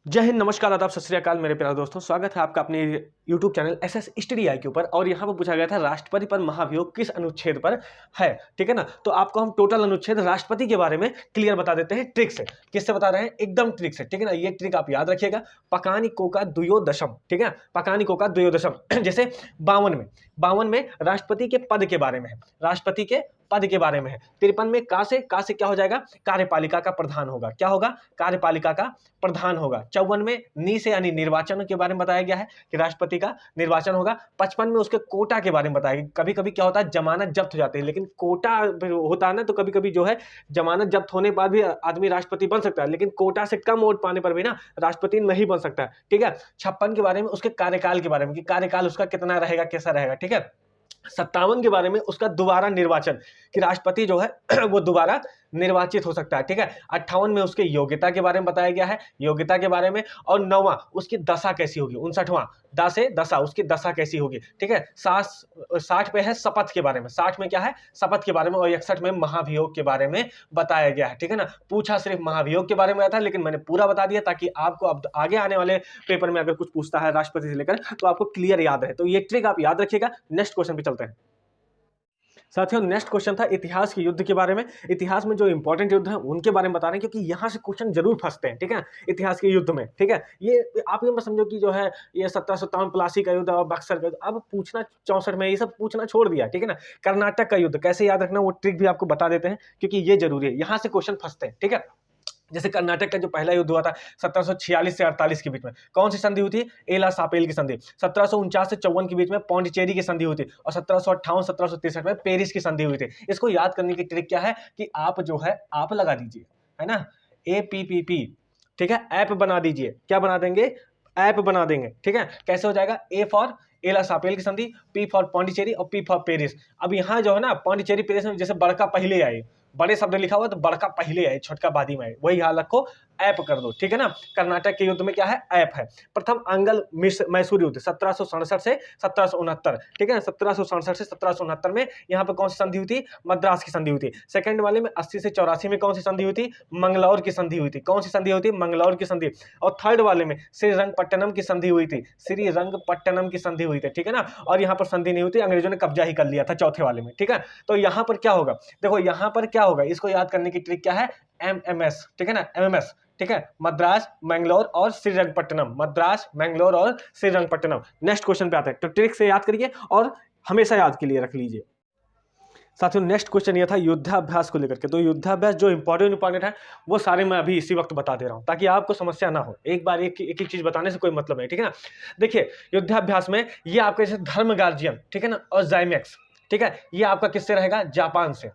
जय हिंद, नमस्कार, आदाब, सत श्री अकाल मेरे प्यारे दोस्तों। स्वागत है आपका अपने YouTube चैनल एसएस स्टडी आई के ऊपर। और यहाँ पर पूछा गया था राष्ट्रपति पर महाभियोग किस अनुच्छेद पर है। ठीक है ना। तो आपको हम टोटल अनुच्छेद राष्ट्रपति के बारे में क्लियर बता देते हैं ट्रिक से। किससे बता रहे हैं? एकदम ट्रिक से। ठीक है ना। ये ट्रिक आप याद रखिएगा। पकानिको का द्वयोदशम। ठीक है, पकानिको का द्वयोदशम। जैसे 52 में राष्ट्रपति के पद के बारे में है। राष्ट्रपति के पद के बारे में है। 53 में का से क्या हो जाएगा? कार्यपालिका का प्रधान होगा। क्या होगा? कार्यपालिका का प्रधान होगा। 54 में नी से यानी निर्वाचन के बारे में बताया गया है कि राष्ट्रपति का निर्वाचन होगा। 55 में उसके कोटा के बारे में बताया गया। कभी कभी क्या होता है, जमानत जब्त हो जाती है, लेकिन कोटा होता है ना, तो कभी कभी जो है जमानत जब्त होने के बाद भी आदमी राष्ट्रपति बन सकता है, लेकिन कोटा से कम वोट पाने पर भी ना राष्ट्रपति नहीं बन सकता है। ठीक है। 56 के बारे में उसके कार्यकाल के बारे में कि कार्यकाल उसका कितना रहेगा, कैसा रहेगा। ठीक है। 57 के बारे में उसका दोबारा निर्वाचन कि राष्ट्रपति जो है वो दोबारा निर्वाचित हो सकता है। ठीक है। 58 में उसके योग्यता के बारे में बताया गया है, योग्यता के बारे में। और 9वां उसकी दशा कैसी होगी। 59वां दा से दशा, उसकी दशा कैसी होगी। ठीक है। 60 पे है शपथ के बारे में। 60 में क्या है? शपथ के बारे में। और 61 में महाभियोग के बारे में बताया गया है। ठीक है ना। पूछा सिर्फ महाभियोग के बारे में था, लेकिन मैंने पूरा बता दिया ताकि आपको अब आगे आने वाले पेपर में अगर कुछ पूछता है राष्ट्रपति से लेकर तो आपको क्लियर याद रहे। तो ये ट्रिक आप याद रखिएगा। नेक्स्ट क्वेश्चन पे चलते हैं साथियों। नेक्स्ट क्वेश्चन था इतिहास के युद्ध के बारे में। इतिहास में जो इंपॉर्टेंट युद्ध है उनके बारे में बता रहे हैं, क्योंकि यहां से क्वेश्चन जरूर फंसते हैं। ठीक है। इतिहास के युद्ध में। ठीक है। ये आप ये मत समझो कि जो है ये 1757 प्लासी का युद्ध और बक्सर का युद्ध, अब पूछना 64 में, ये सब पूछना छोड़ दिया। ठीक है ना। कर्नाटक का युद्ध कैसे याद रखना वो ट्रिक भी आपको बता देते हैं, क्योंकि ये जरूरी है। यहां से क्वेश्चन फंसते हैं। ठीक है। जैसे कर्नाटक का जो पहला युद्ध हुआ था 1746 से 48 के बीच में, कौन सी संधि हुई थी? एला सापेल की संधि। 1749 से 54 के बीच में पौंडीचेरी की संधि हुई थी। और 1758 1763 में पेरिस की संधि हुई थी। इसको याद करने की ट्रिक क्या है कि आप जो है आप लगा दीजिए, है ना, APPP। ठीक है। ऐप बना दीजिए। क्या बना देंगे? ऐप बना देंगे। ठीक है। कैसे हो जाएगा? A फॉर एला सापेल की संधि, P फॉर पौंडीचेरी और P फॉर पेरिस। अब यहाँ जो है ना पौंडीचेरी पेरिस में जैसे बड़का पहले आए, बड़े शब्द लिखा हुआ तो बड़का पहले आए, छोटका बादी में आए, वही हाल रखो, ऐप कर दो। ठीक है ना। कर्नाटक के युद्ध में क्या है? ऐप है। प्रथम अंगल मैसूर युद्ध 1767 से 1769। ठीक है। 1767 से 1769 में यहाँ पे कौन सी संधि हुई थी? मद्रास की संधि हुई थी। सेकंड वाले में 80 से 84 में कौन सी संधि हुई थी? मंगलौर की संधि हुई थी। कौन सी संधि हुई थी? मंगलौर की संधि। और थर्ड वाले में श्रीरंगपट्टनम की संधि हुई थी। श्रीरंगपट्टनम की संधि हुई थी। ठीक है ना। और यहाँ पर संधि नहीं हुई थी, अंग्रेजों ने कब्जा ही कर लिया था चौथे वाले में। ठीक है। तो यहाँ पर क्या होगा? देखो यहाँ पर क्या होगा, इसको याद करने की ट्रिक क्या है? MMS। ठीक है ना। MMS। ठीक है। मद्रास, मैंगलोर और श्रीरंगपट्टनम। मद्रास, मैंगलोर और श्रीरंगपट्टनम। नेक्स्ट क्वेश्चन पे आते हैं। तो ट्रिक से याद करिए और हमेशा याद के लिए रख लीजिए। साथियों नेक्स्ट क्वेश्चन ये था युद्धाभ्यास को लेकर के। तो युद्धाभ्यास जो इंपॉर्टेंट है वो सारे मैं अभी इसी वक्त बता दे रहा हूं, ताकि आपको समस्या ना हो। एक बार एक एक चीज बताने से कोई मतलब नहीं। ठीक है ना। देखिए युद्धाभ्यास में ये आपके जैसे धर्म गार्जियन, ठीक है ना, और जाइमेक्स। ठीक है। ये आपका किससे रहेगा? जापान से।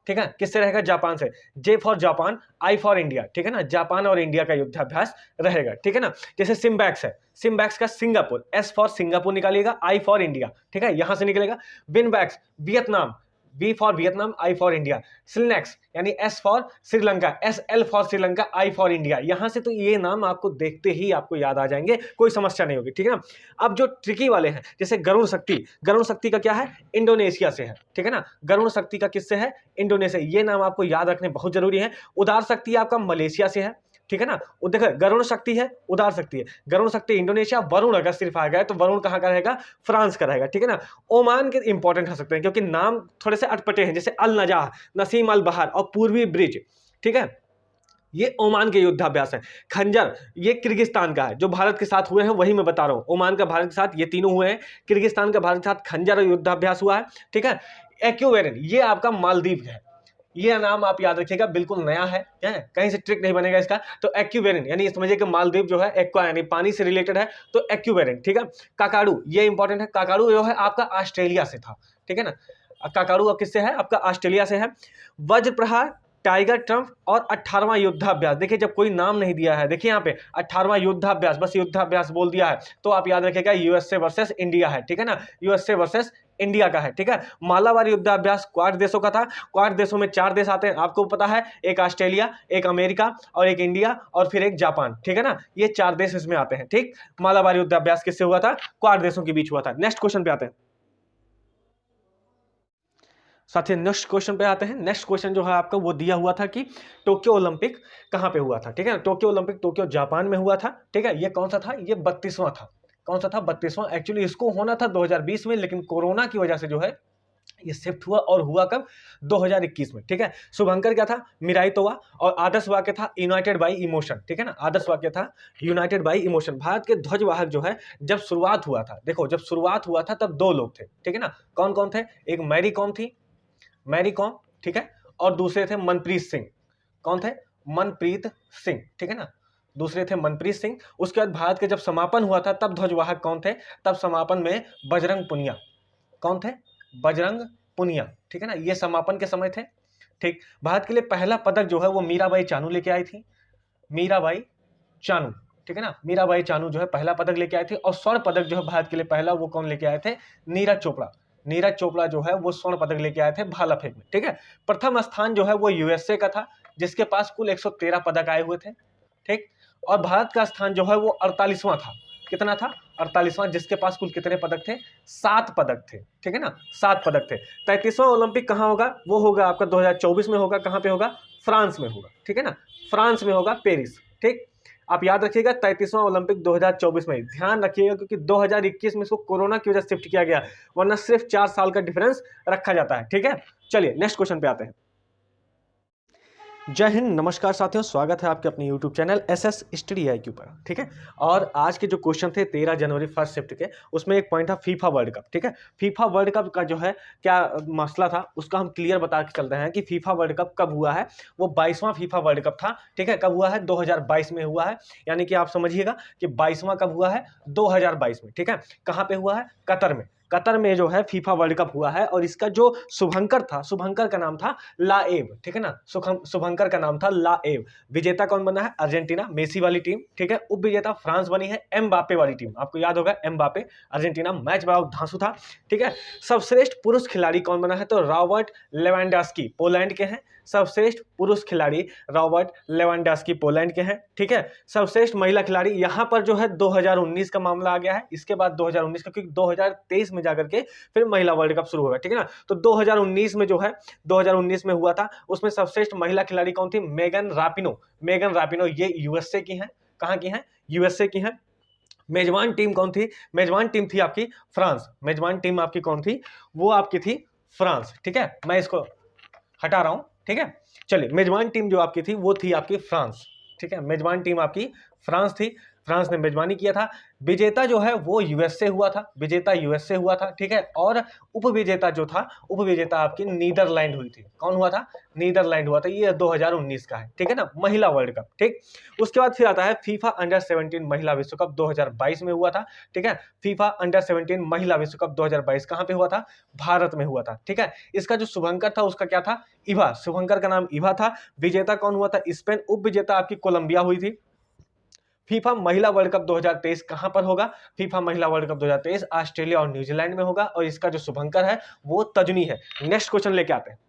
ठीक है। किससे रहेगा? जापान से। J for Japan, I for India. ठीक है ना। जापान और इंडिया का युद्धाभ्यास रहेगा। ठीक है ना। जैसे सिम्बैक्स है, सिम्बैक्स का सिंगापुर, S फॉर सिंगापुर निकालिएगा, I फॉर इंडिया। ठीक है। यहां से निकलेगा। VINBAX Vietnam, V for Vietnam, I for India. SLINEX यानी S for Sri Lanka, SL for Sri Lanka, I for India. यहां से तो ये नाम आपको देखते ही आपको याद आ जाएंगे, कोई समस्या नहीं होगी। ठीक है ना। अब जो ट्रिकी वाले हैं जैसे गरुड़ शक्ति, गरुड़ शक्ति का क्या है? इंडोनेशिया से है। ठीक है ना। गरुड़ शक्ति का किससे है? इंडोनेशिया। ये नाम आपको याद रखने बहुत जरूरी है। उदार शक्ति आपका मलेशिया से है। ठीक है ना। देखो गरुड़ शक्ति है, उदार शक्ति है। गरुड़ शक्ति इंडोनेशिया, वरुण अगर सिर्फ आ गया तो वरुण कहां का रहेगा? फ्रांस का रहेगा। ठीक है ना। ओमान के इंपॉर्टेंट हो सकते हैं क्योंकि नाम थोड़े से अटपटे हैं, जैसे अल नजाह, नसीम अल बहार और पूर्वी ब्रिज। ठीक है। ये ओमान के युद्धाभ्यास है। खंजर ये किर्गिस्तान का है, जो भारत के साथ हुए हैं वही मैं बता रहा हूं। ओमान का भारत के साथ ये तीनों हुए हैं। किर्गिस्तान का भारत के साथ खंजर युद्धाभ्यास हुआ है। ठीक है। एक्यूवेरिन ये आपका मालदीव है। ये नाम आप याद रखिएगा, बिल्कुल नया है, कहीं से ट्रिक नहीं बनेगा इसका। तो एक्यूवेरिन यानी समझिए कि मालदीव जो है एक्वा यानी पानी से रिलेटेड है, तो एक्यूवेरिन। ठीक है। काकाडू ये इंपॉर्टेंट है। काकाडू जो है आपका ऑस्ट्रेलिया से था। ठीक है ना। काकाडू अब किससे है? आपका ऑस्ट्रेलिया से है। वज्र प्रहार, टाइगर ट्रम्प और 18वां युद्धाभ्यास। देखिए जब कोई नाम नहीं दिया है, देखिए यहाँ पे 18वां युद्धाभ्यास, बस युद्धाभ्यास बोल दिया है, तो आप याद रखिएगा USA वर्सेस इंडिया है। ठीक है ना। USA वर्सेस इंडिया का है। ठीक है। मालाबार युद्धाभ्यास क्वाड देशों का था। क्वाड देशों में 4 देश आते हैं, आपको पता है, एक ऑस्ट्रेलिया, एक अमेरिका और एक इंडिया और फिर एक जापान। ठीक है ना। ये 4 देश इसमें आते हैं। ठीक। मालाबार युद्धाभ्यास किससे हुआ था? क्वाड देशों के बीच हुआ था। नेक्स्ट क्वेश्चन पे आते हैं। साथियों नेक्स्ट क्वेश्चन पे आते हैं। नेक्स्ट क्वेश्चन जो है आपका वो दिया हुआ था कि टोक्यो ओलंपिक कहाँ पे हुआ था, ठीक है। टोक्यो ओलंपिक टोक्यो जापान में हुआ था, ठीक है। ये कौन सा था, ये 32वां था। कौन सा था, 32वां। एक्चुअली इसको होना था 2020 में, लेकिन कोरोना की वजह से जो है ये शिफ्ट हुआ, और हुआ कब, 2021 में, ठीक है। शुभंकर क्या था, मिराई तोवा, और आदर्श वाक्य था यूनाइटेड बाई इमोशन, ठीक है ना। आदर्श वाक्य था यूनाइटेड बाई इमोशन। भारत के ध्वजवाहक जो है जब शुरुआत हुआ था, देखो जब शुरुआत हुआ था तब 2 लोग थे, ठीक है ना। कौन कौन थे, एक मैरी कॉम थी, मैरी कॉम, ठीक है, और दूसरे थे मनप्रीत सिंह। कौन थे, मनप्रीत सिंह, ठीक है ना। दूसरे थे मनप्रीत सिंह। उसके बाद भारत के जब समापन हुआ था तब ध्वजवाहक कौन थे, तब समापन में बजरंग पुनिया। कौन थे, बजरंग पुनिया, ठीक है ना। ये समापन के समय थे, ठीक। भारत के लिए पहला पदक जो है वो मीराबाई चानू लेके आई थी, मीराबाई चानू, ठीक है ना। मीराबाई चानू जो है पहला पदक लेके आए थे। और स्वर्ण पदक जो है भारत के लिए पहला, वो कौन लेके आए थे, नीरज चोपड़ा। नीरज चोपड़ा जो है वो स्वर्ण पदक लेके आए थे भाला फेंक में, ठीक है। प्रथम स्थान जो है वो यूएसए का था, जिसके पास कुल 113 पदक आए हुए थे, ठीक। और भारत का स्थान जो है वो 48वां था। कितना था, 48वां, जिसके पास कुल कितने पदक थे, 7 पदक थे, ठीक है ना, 7 पदक थे। 33वां ओलंपिक कहाँ होगा, वो होगा आपका 2024 में होगा। कहाँ पे होगा, फ्रांस में होगा, ठीक है ना, फ्रांस में होगा, पेरिस, ठीक। आप याद रखिएगा 33वां ओलंपिक 2024 में, ध्यान रखिएगा, क्योंकि 2021 में इसको कोरोना की वजह से शिफ्ट किया गया, वरना सिर्फ 4 साल का डिफरेंस रखा जाता है, ठीक है। चलिए नेक्स्ट क्वेश्चन पे आते हैं। जय हिंद, नमस्कार साथियों, स्वागत है आपके अपने YouTube channel SS study IQ पर, ठीक है। और आज के जो क्वेश्चन थे 13 जनवरी फर्स्ट शिफ्ट के, उसमें एक पॉइंट था फीफा वर्ल्ड कप, ठीक है। फीफा वर्ल्ड कप का जो है क्या मसला था उसका हम क्लियर बता के चलते हैं कि फीफा वर्ल्ड कप कब हुआ है। वो 22वां फीफा वर्ल्ड कप था, ठीक है। कब हुआ है, 2022 में हुआ है। यानी कि आप समझिएगा कि 22वां कब हुआ है, 2022 में, ठीक है। कहाँ पे हुआ है, कतर में। कतर में जो है फीफा वर्ल्ड कप हुआ है। और इसका जो शुभंकर था, शुभंकर का नाम था लाएव, ठीक है ना। शुभंकर का नाम था लाएव। विजेता कौन बना है, अर्जेंटीना, मेसी वाली टीम, ठीक है। उप विजेता फ्रांस बनी है, एमबापे वाली टीम, आपको याद होगा एमबापे, अर्जेंटीना। मैच बड़ा धांसू था, ठीक है। सर्वश्रेष्ठ पुरुष खिलाड़ी कौन बना है, तो रॉबर्ट लेवेंडोव्स्की, पोलैंड के हैं। सर्वश्रेष्ठ पुरुष खिलाड़ी रॉबर्ट लेवेंडोव्स्की पोलैंड के हैं, ठीक है। सर्वश्रेष्ठ महिला खिलाड़ी, यहां पर जो है 2019 का मामला आ गया है, इसके बाद 2019 का, क्योंकि 2023 में जाकर के फिर महिला वर्ल्ड कप शुरू होगा, ठीक है ना। तो 2019 में जो है 2019 में हुआ था, उसमें सर्वश्रेष्ठ महिला खिलाड़ी कौन थी, मेगन रापिनो। मेगन रापिनो ये यूएसए की हैं। कहां की हैं, यूएसए की हैं। मेजबान टीम कौन थी, मेजबान टीम थी आपकी फ्रांस। मेजबान टीम आपकी कौन थी, वो आपकी थी फ्रांस, ठीक है। मैं इसको हटा रहा हूं, ठीक है। चलिए, मेजबान टीम जो आपकी थी वो थी आपकी फ्रांस, ठीक है। मेजबान टीम आपकी फ्रांस थी, फ्रांस ने मेजबानी किया था। विजेता जो है वो यूएसए हुआ था, विजेता यूएसए हुआ था, ठीक है। और उपविजेता जो था, उपविजेता आपकी नीदरलैंड हुई थी। कौन हुआ था, नीदरलैंड हुआ था। ये 2019 का है, ठीक है ना, महिला वर्ल्ड कप, ठीक। उसके बाद फिर आता है फीफा अंडर 17 महिला विश्व कप 2022 में हुआ था, ठीक है। फीफा अंडर 17 महिला विश्व कप 2022 कहां पे हुआ था, भारत में हुआ था, ठीक है। इसका जो शुभंकर था उसका क्या था, इवा, शुभंकर का नाम इवा था। विजेता कौन हुआ था, स्पेन। उप विजेता आपकी कोलंबिया हुई थी। फीफा महिला वर्ल्ड कप 2023 कहां पर होगा, फीफा महिला वर्ल्ड कप 2023 ऑस्ट्रेलिया और न्यूजीलैंड में होगा। और इसका जो शुभंकर है वो तजनी है। नेक्स्ट क्वेश्चन लेके आते हैं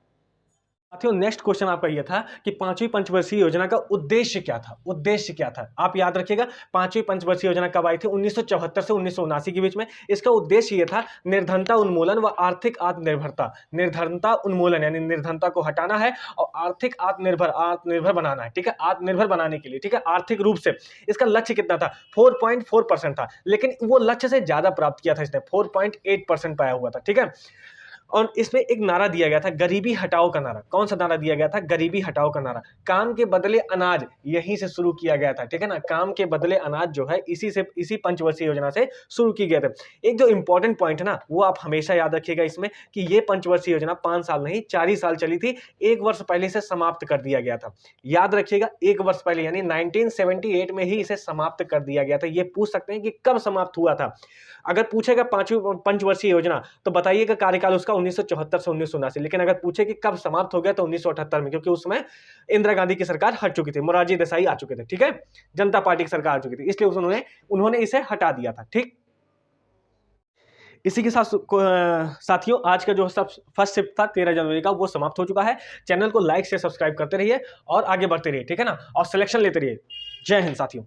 साथियों। नेक्स्ट क्वेश्चन आपका यह था कि 5वीं पंचवर्षीय योजना का उद्देश्य क्या था, उद्देश्य क्या था। आप याद रखिएगा 5वीं पंचवर्षीय योजना कब आई थी, 1974 से 1979 के बीच में। इसका उद्देश्य यह था निर्धनता उन्मूलन व आर्थिक आत्मनिर्भरता। निर्धनता उन्मूलन यानी निर्धनता को हटाना है और आर्थिक आत्मनिर्भर बनाना है, ठीक है। आत्मनिर्भर बनाने के लिए, ठीक है, आर्थिक रूप से। इसका लक्ष्य कितना था, 4.4% था, लेकिन वो लक्ष्य से ज्यादा प्राप्त किया था इसने, 4.8% पाया हुआ था, ठीक है। और इसमें एक नारा दिया गया था, गरीबी हटाओ का नारा। कौन सा नारा दिया गया था, गरीबी हटाओ का नारा। काम के बदले अनाज, यहीं से शुरू किया गया था, ठीक है ना। काम के बदले अनाज जो है इसी पंचवर्षीय योजना से शुरू की गए थे। एक जो इंपॉर्टेंट पॉइंट है ना, वो आप हमेशा याद रखिएगा इसमें, कि ये पंचवर्षीय योजना 5 साल नहीं 4 ही साल चली थी। 1 वर्ष पहले इसे समाप्त कर दिया गया था। याद रखिएगा 1 वर्ष पहले, यानी 1978 में ही इसे समाप्त कर दिया गया था। ये पूछ सकते हैं कि कब समाप्त हुआ था। अगर पूछेगा 5वीं पंचवर्षीय योजना, तो बताइएगा कार्यकाल उसका 1974 से 1979। लेकिन अगर पूछे कि कब समाप्त हो गया, तो 1978 में, क्योंकि उसमें इंदिरा गांधी की सरकार हट चुकी थी, मोरारजी देसाई आ चुके थे, ठीक है, जनता पार्टी की सरकार आ चुकी थी, इसलिए उन्होंने इसे हटा दिया था, ठीक। इसी के साथ साथियों आज का जो फर्स्ट शिफ्ट था 13 जनवरी का, वो समाप्त हो चुका है। चैनल को लाइक से सब्सक्राइब करते रहिए और आगे बढ़ते रहिए, ठीक है ना, और सिलेक्शन लेते रहिए। जय हिंद साथियों।